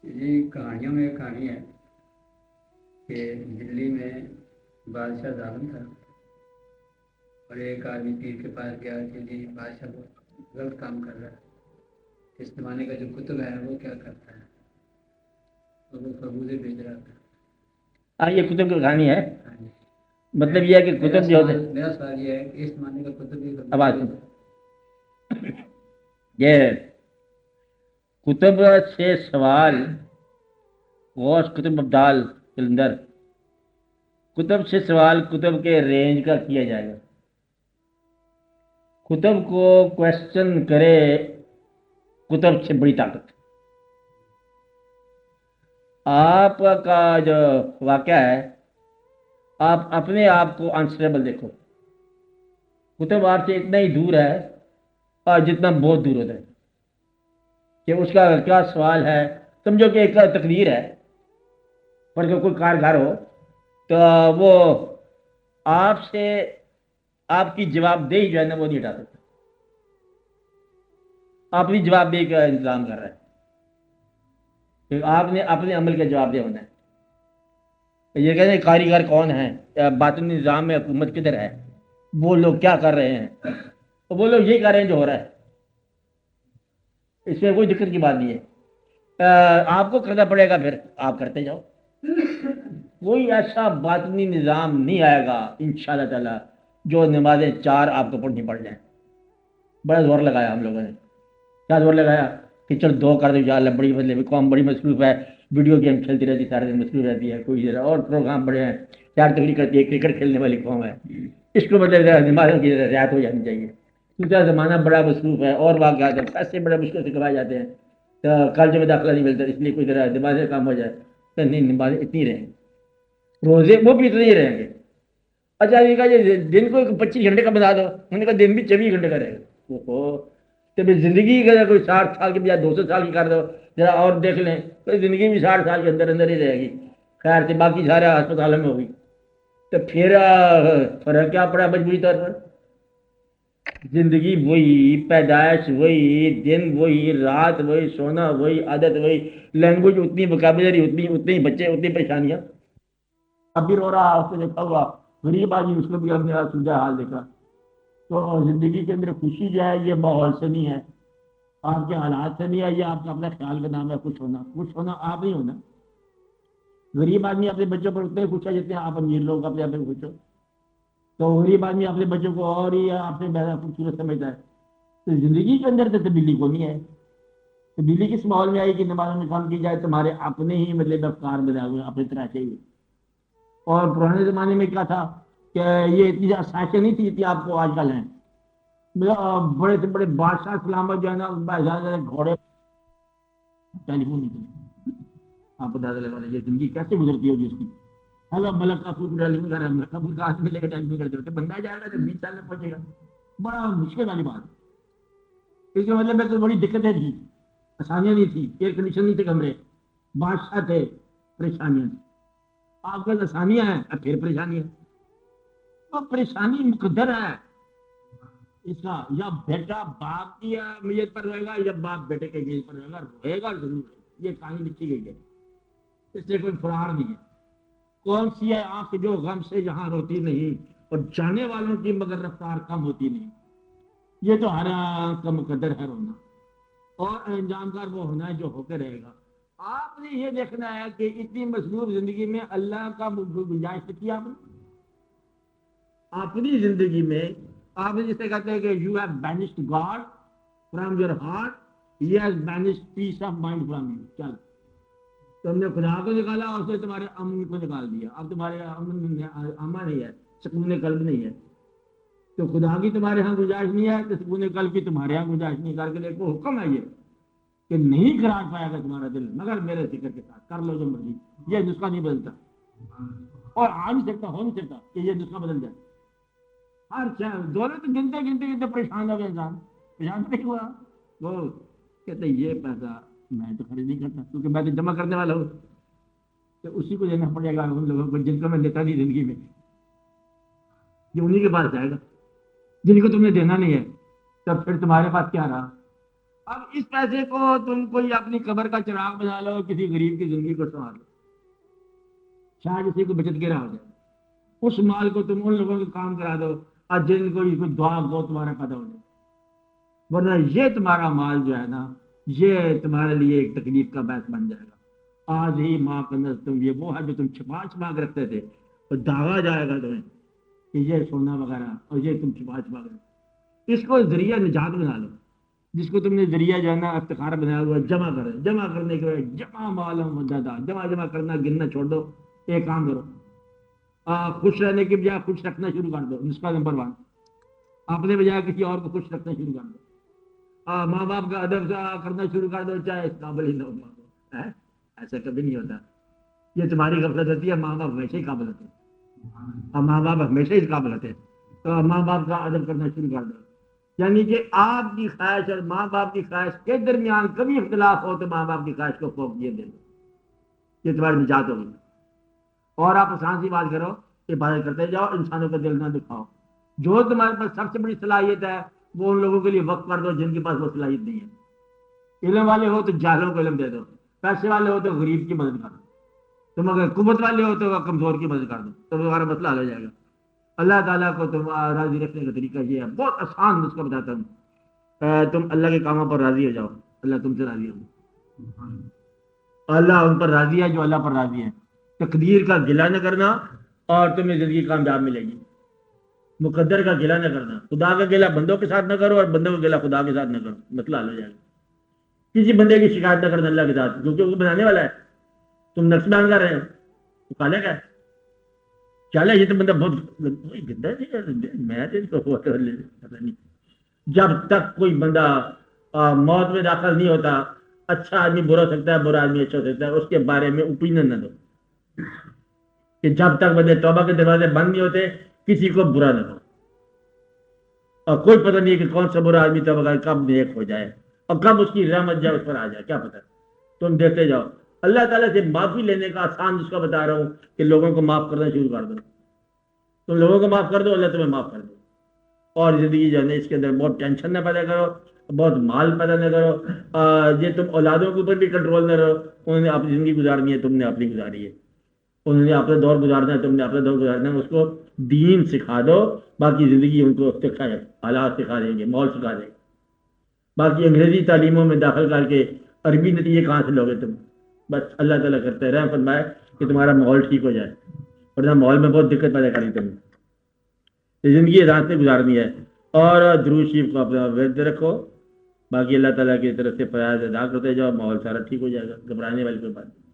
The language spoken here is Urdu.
یہ کہانیوں میں ایک کہانی ہے کہ دلی میں بادشاہ ظالم تھا اور ایک آدمی پیر کے پاس گیا کہ جی بادشاہ بہت غلط کام کر رہا ہے، اس زمانے کا جو کتب ہے وہ کیا کرتا ہے، اور وہ خربوزے بھیج رہا تھا۔ ہاں یہ کتب کی کہانی ہے. ہاں جی، مطلب یہ ہے کہ کتب جو ہوتے میرا سوال یہ ہے کہ اس زمانے کا کتب بھی آواز خربوزے یہ کتب سے سوال غوث کتب ابدال کلندر کتب سے سوال کتب کے رینج کا کیا جائے گا. کتب کو کوشچن کرے کتب سے بڑی طاقت. آپ کا جو واقعہ ہے آپ اپنے آپ کو آنسریبل دیکھو. کتب آپ سے اتنا ہی دور ہے اور جتنا بہت دور ہوتا ہے کہ اس کا کیا سوال ہے. سمجھو کہ ایک تقدیر ہے پر کوئی کارگار ہو تو وہ آپ سے آپ کی جواب دہی جو ہے نا وہ نہیں ہٹا سکتا. آپ اپنی جواب دہی کا انتظام کر رہا ہے کہ آپ نے اپنے عمل کا جواب دہ ہونا ہے. یہ کہتے ہیں کاریگر کون ہے، باطنی نظام میں حکومت کدھر ہے، وہ لوگ کیا کر رہے ہیں، وہ لوگ یہ کر رہے ہیں جو ہو رہا ہے. اس میں کوئی دقت کی بات نہیں ہے. آپ کو کرنا پڑے گا، پھر آپ کرتے جاؤ. کوئی ایسا باطنی نظام نہیں آئے گا انشاءاللہ تعالی جو نمازیں 4 آپ کو پڑھنی پڑ جائیں. بڑا زور لگایا ہم لوگوں نے. کیا زور لگایا کہ چل 2 کر دو یا اللہ. بڑی مطلب قوم بڑی مصروف ہے، ویڈیو گیم کھیلتی رہتی، سارے دن مصروف رہتی ہے. کوئی ذرا اور پروگرام بڑے ہیں، 4 تقریر کرتی ہے، کرکٹ کھیلنے والی قوم ہے. اس کو مطلب نمازوں کی رعایت ہو جانی چاہیے. دوسرا زمانہ بڑا مصروف ہے اور واقعات ہیں، پیسے بڑے مشکل سے کمائے جاتے ہیں، تو کالج میں داخلہ نہیں ملتا، اس لیے کوئی ذرا نمازیں کام ہو جائے. تو نہیں، نمازیں اتنی رہیں گی، روزے وہ بھی اتنے ہی رہیں گے. اچھا یہ کہا دن کو 25 گھنٹے کا بنا دو، انہوں نے کہا دن بھی 24 گھنٹے کا رہے گا. تو زندگی کا کوئی 60 سال کے بجائے 200 سال کی کر دو، ذرا اور دیکھ لیں تو زندگی بھی 60 سال کے اندر اندر ہی رہے گی. خیر سے باقی سارے ہسپتالوں میں ہوگی. تو پھر فرق کیا پڑا مجبوری طور پر؟ زندگی وہی، پیدائش وہی، دن وہی، رات وہی، سونا وہی، عادت وہی، لینگویج اتنی، وکیبلری اتنی، اتنے بچے اتنی پریشانیاں. اب بھی رو رہا، اس کو دیکھا ہوا غریب آدمی، اس کو بھی ہم نے سوجا حال دیکھا. تو زندگی کے اندر خوشی جو ہے یہ ماحول سے نہیں ہے، آپ کے حالات سے نہیں ہے، یہ آپ کا اپنا خیال کا نام ہے. خوش ہونا، خوش ہونا آپ نہیں ہونا. غریب آدمی اپنے بچوں پر اتنے خوش ہے جتنے آپ امیر لوگ اپنے آپ میں خوش ہو. تو غریب آدمی اپنے بچوں کو اور ہی آپ سے زیادہ خوبصورت سمجھتا ہے. تو زندگی کے اندر تو تبدیلی کو نہیں ہے. تبدیلی کس ماحول میں آئی کہ نمازوں میں کام کی جائے، تمہارے اپنے ہی مطلب افکار بنا ہوئے اپنی طرح چاہیے. اور پرانے زمانے میں کیا تھا کہ یہ اتنی سائنسیں نہیں تھی اتنی آپ کو آج کل ہیں. بڑے سے بڑے بادشاہ سلامت جو ہے نا گھوڑے ٹیلی فون نہیں. آپ کو اندازہ لگا لیجیے زندگی کیسے گزرتی ہوگی اس کی. ہلو ملک کا خوب ٹیلیفون کر رہا ہے، کبھی کہاں ملے گا ٹیلیفون کرتے ہوتے بندہ جائے گا تو 20 سال میں پہنچے گا. بڑا مشکل والی بات. اس کا مطلب ہے کہ بڑی دقتیں تھی، آسانیاں نہیں تھی، ایئر کنڈیشن نہیں تھے کمرے، بادشاہ تھے، پریشانیاں تھیں. آپ کا آسانیاں ہیں اب پھر پریشانی ہے. تو پریشانی مقدر ہے اس کا. یا بیٹا باپ کی میت پر رہے گا یا باپ بیٹے کے میت پر رہے گا، رہے گا ضرور. یہ کہانی لکھی گئی ہے، اس سے کوئی فرار نہیں ہے. کون سی ہے آنکھ جو غم سے یہاں روتی نہیں، اور جانے والوں کی مگر رفتار کم ہوتی نہیں. یہ تو ہر آنکھ کا مقدر ہے رونا، اور انجام کار وہ ہونا ہے جو ہو کے رہے گا. آپ نے یہ دیکھنا ہے کہ اتنی مصروف زندگی میں اللہ کا گنجائش کیا آپ نے اپنی زندگی میں. آپ نے جسے کہتے ہیں کہ you have banished God from your heart, he has banished peace of mind from you. چل تم نے خدا کو نکالا اور اسے تمہارے امن کو نکال دیا. اب تمہارے امن نہیں ہے، سکون قلب نہیں ہے. تو خدا کی تمہارے ہاں گنجائش نہیں ہے تو سکون قلب کی تمہارے ہاں گنجائش نہیں. کر کے دیکھو حکم ہے یہ کہ نہیں قرار پائے گا تمہارا دل مگر میرے ذکر کے ساتھ. کر لو جو مرضی، یہ نسخہ نہیں بدلتا اور آ نہیں سکتا، ہو نہیں سکتا کہ یہ نسخہ بدل جائے. ہر دونوں تو گنتے گنتے گنتے پریشان ہو گئے. انسان پریشان نہیں ہوا. وہ کہتے یہ پیسہ میں تو خرید نہیں کرتا کیونکہ میں تو جمع کرنے والا ہوں. تو اسی کو دینا پڑے گا ان لوگوں کو جن کو میں دیتا نہیں زندگی میں. یہ انہیں کے پاس جائے گا جن کو تم نے دینا نہیں ہے. تب پھر تمہارے پاس کیا رہا؟ اب اس پیسے کو تم کوئی اپنی قبر کا چراغ بنا لو، کسی غریب کی زندگی کو سنوار لو، شاید اسی کو بچت کے رہا ہو جائے، اس مال کو تم ان لوگوں کے کام کرا دو اور جن کو اس کو دعا کو تمہارا پیدا ہو جائے، ورنہ یہ تمہارا مال جو ہے نا یہ تمہارے لیے ایک تکلیف کا باعث بن جائے گا۔ آج ہی ماں کا نظر تم یہ وہ ہے جو تم چھپا چھپا کے رکھتے تھے، اور داغا جائے گا تمہیں کہ یہ سونا وغیرہ اور یہ تم چھپا چھپا کے رکھتے، اس کو ذریعہ نجات بنا لو، جس کو تم نے ذریعہ جو ہے نا افتخار بنایا ہوا جمع کرے، جمع کرنے کے بعد جمع مال مددا، جمع کرنا گننا چھوڑ دو، ایک کام کرو، خوش رہنے کی بجائے خوش رکھنا شروع کر دو، نسخہ نمبر 1، اپنے بجائے کسی اور کو خوش رکھنا شروع کر دو، ماں باپ کا ادب کرنا شروع کر دو، چاہے اس قابل ہی نہ ہو، ایسا کبھی نہیں ہوتا، یہ تمہاری غفلت ہوتی ہے، ماں باپ ہمیشہ ہی قابل ہوتے ہیں، اور ماں باپ ہمیشہ ہی قابل ہوتے ہیں، تو ماں باپ کا ادب کرنا شروع کر دو، یعنی کہ آپ کی خواہش اور ماں باپ کی خواہش کے درمیان کبھی اختلاف ہو تو ماں باپ کی خواہش کو فوق یہ دے دو، یہ تمہاری نجات ہوگی۔ اور آپ آسان سی بات کرو، عبادت کرتے جاؤ، انسانوں کا دل نہ دکھاؤ، جو تمہارے پاس سب سے بڑی صلاحیت ہے وہ ان لوگوں کے لیے وقت کر دو جن کے پاس وہ صلاحیت نہیں ہے، علم والے ہو تو جاہلوں کو علم دے دو، پیسے والے ہو تو غریب کی مدد کر دو، تم اگر قوت والے ہو تو کمزور کی مدد کر دو، تو تمہارا مسئلہ حل ہو جائے گا۔ اللہ تعالیٰ کو تم راضی رکھنے کا طریقہ یہ ہے، بہت آسان نسخہ بتاتا ہوں، تم اللہ کے کاموں پر راضی ہو جاؤ، اللہ تم سے راضی ہو، اللہ ان پر راضی ہے جو اللہ پر راضی ہے، تقدیر کا گلہ نہ کرنا اور تمہیں زندگی کامیاب ملے گی، مقدر کا گلہ نہ کرنا، خدا کا گلہ بندوں کے ساتھ نہ کرو اور بندوں کا گلہ خدا کے ساتھ نہ کرو، مسئلہ حل ہو جائے گا۔ کسی بندے کی شکایت نہ کرنا اللہ کے ساتھ، کیونکہ وہ بنانے والا ہے، تم نقص بیان کر رہے ہو، تو کالے کا ہے چلے یہ تو بندہ بہت گندا ہے، میں نہیں، جب تک کوئی بندہ موت میں داخل نہیں ہوتا، اچھا آدمی برا ہو سکتا ہے، برا آدمی اچھا ہو سکتا ہے، اس کے بارے میں اوپینین نہ دو، کہ جب تک بندے توبہ کے دروازے بند نہیں ہوتے کسی کو برا نہ دو، اور کوئی پتہ نہیں کہ کون سا برا آدمی توبہ کر کب نیک ہو جائے اور کب اس کی رحمت جائے اس پر آ جائے، کیا پتہ، تم دیکھتے جاؤ۔ اللہ تعالیٰ سے معافی لینے کا آسان جس کو بتا رہا ہوں کہ لوگوں کو معاف کرنا شروع کر دو، تم لوگوں کو معاف کر دو، اللہ تمہیں معاف کر دو، اور زندگی جو ہے اس کے اندر بہت ٹینشن نہ پیدا کرو، بہت مال پیدا نہ کرو، یہ تم اولادوں کے اوپر بھی کنٹرول نہ رہو، انہوں نے اپنی زندگی گزارنی ہے، تم نے اپنی گزاری ہے، انہوں نے اپنا دور گزارنا ہے، تم نے اپنا دور گزارنا ہے، اس کو دین سکھا دو، باقی زندگی ان کو سکھائے، حالات سکھا دیں گے، ماحول سکھا دیں گے، باقی انگریزی تعلیموں میں داخل کر کے عربی نتیجے کہاں سے لوگے تم، بس اللہ تعالیٰ کرتے رحم فرمائے کہ تمہارا ماحول ٹھیک ہو جائے، ورنہ ماحول میں بہت دقت پیدا کری تم، زندگی رات میں گزارنی ہے، اور درود شریف کو اپنا ورد رکھو، باقی اللہ تعالیٰ کی طرف سے فرائض ادا کرتے جاؤ، ماحول سارا ٹھیک ہو جائے گا، گھبرانے والی کوئی بات نہیں۔